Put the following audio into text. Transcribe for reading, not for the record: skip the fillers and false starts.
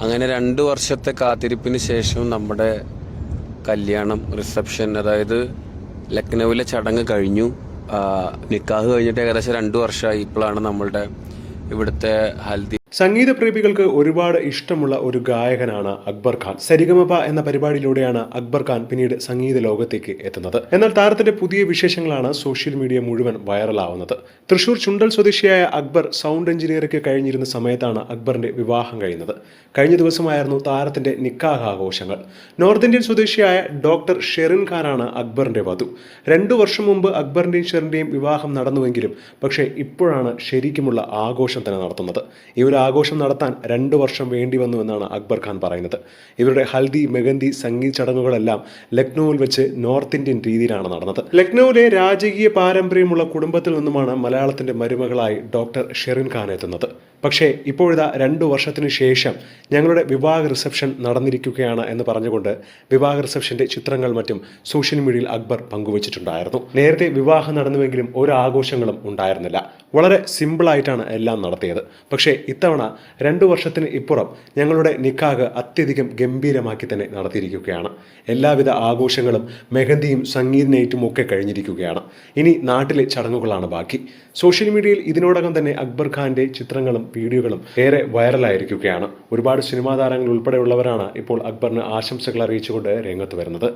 അങ്ങനെ 2 വർഷത്തെ കാത്തിരിപ്പിന് ശേഷം നമ്മുടെ കല്യാണം റിസപ്ഷൻ, അതായത് ലക്നൗവിലെ ചടങ്ങ് കഴിഞ്ഞു. നിക്കാഹ് കഴിഞ്ഞിട്ട് ഏകദേശം 2 വർഷമായി. ഇപ്പോഴാണ് നമ്മളുടെ ഇവിടുത്തെ ഹൽദി. സംഗീത പ്രേമികൾക്ക് ഒരുപാട് ഇഷ്ടമുള്ള ഒരു ഗായകനാണ് അക്ബർ ഖാൻ. സരിഗമപ എന്ന പരിപാടിയിലൂടെയാണ് അക്ബർ ഖാൻ പിന്നീട് സംഗീത ലോകത്തേക്ക് എത്തുന്നത്. എന്നാൽ താരത്തിന്റെ പുതിയ വിശേഷങ്ങളാണ് സോഷ്യൽ മീഡിയ മുഴുവൻ വൈറലാവുന്നത്. തൃശൂർ ചുണ്ടൽ സ്വദേശിയായ അക്ബർ സൗണ്ട് എഞ്ചിനീയർക്ക് കഴിഞ്ഞിരുന്ന സമയത്താണ് അക്ബറിന്റെ വിവാഹം കഴിയുന്നത്. കഴിഞ്ഞ ദിവസമായിരുന്നു താരത്തിന്റെ നിക്കാഹ് ആഘോഷങ്ങൾ. നോർത്ത് ഇന്ത്യൻ സ്വദേശിയായ ഡോക്ടർ ഷെറിൻ ഖാനാണ് അക്ബറിന്റെ വധു. 2 വർഷം മുമ്പ് അക്ബറിന്റെയും ഷെറിന്റെയും വിവാഹം നടന്നുവെങ്കിലും പക്ഷേ ഇപ്പോഴാണ് ശരിക്കുമുള്ള ആഘോഷം തന്നെ നടത്തുന്നത്. ഈ ഒരു ആഘോഷം നടത്താൻ 2 വർഷം വേണ്ടി വന്നു എന്നാണ് അക്ബർ ഖാൻ പറയുന്നത്. ഇവരുടെ ഹൽദി, മെഹന്തി, സംഗീത് ചടങ്ങുകളെല്ലാം ലക്നൌവിൽ വെച്ച് നോർത്ത് ഇന്ത്യൻ രീതിയിലാണ് നടന്നത്. ലക്നൌവിലെ രാജകീയ പാരമ്പര്യമുള്ള കുടുംബത്തിൽ നിന്നുമാണ് മലയാളത്തിന്റെ മരുമകളായി ഡോക്ടർ ഷെറിൻ ഖാൻ എത്തുന്നത്. പക്ഷേ ഇപ്പോഴിതാ 2 വർഷത്തിന് ശേഷം ഞങ്ങളുടെ വിവാഹ റിസപ്ഷൻ നടന്നിരിക്കുകയാണ് എന്ന് പറഞ്ഞുകൊണ്ട് വിവാഹ റിസപ്ഷന്റെ ചിത്രങ്ങൾ മറ്റും സോഷ്യൽ മീഡിയയിൽ അക്ബർ പങ്കുവച്ചിട്ടുണ്ടായിരുന്നു. നേരത്തെ വിവാഹം നടന്നുവെങ്കിലും ഒരു ആഘോഷങ്ങളും ഉണ്ടായിരുന്നില്ല. വളരെ സിമ്പിളായിട്ടാണ് എല്ലാം നടത്തിയത്. പക്ഷേ ഇത്തവണ 2 വർഷത്തിന് ഇപ്പുറം ഞങ്ങളുടെ നിക്കാഹ് അത്യധികം ഗംഭീരമാക്കി തന്നെ നടത്തിയിരിക്കുകയാണ്. എല്ലാവിധ ആഘോഷങ്ങളും മെഹന്തിയും സംഗീത് നൈറ്റും ഒക്കെ കഴിഞ്ഞിരിക്കുകയാണ്. ഇനി നാട്ടിലെ ചടങ്ങുകളാണ് ബാക്കി. സോഷ്യൽ മീഡിയയിൽ ഇതിനോടകം തന്നെ അക്ബർ ഖാന്റെ ചിത്രങ്ങളും വീഡിയോകളും ഏറെ വൈറലായിരിക്കുകയാണ്. ഒരുപാട് സിനിമാ താരങ്ങൾ ഉൾപ്പെടെയുള്ളവരാണ് ഇപ്പോൾ അക്ബറിന് ആശംസകൾ അറിയിച്ചുകൊണ്ട് രംഗത്ത് വരുന്നത്.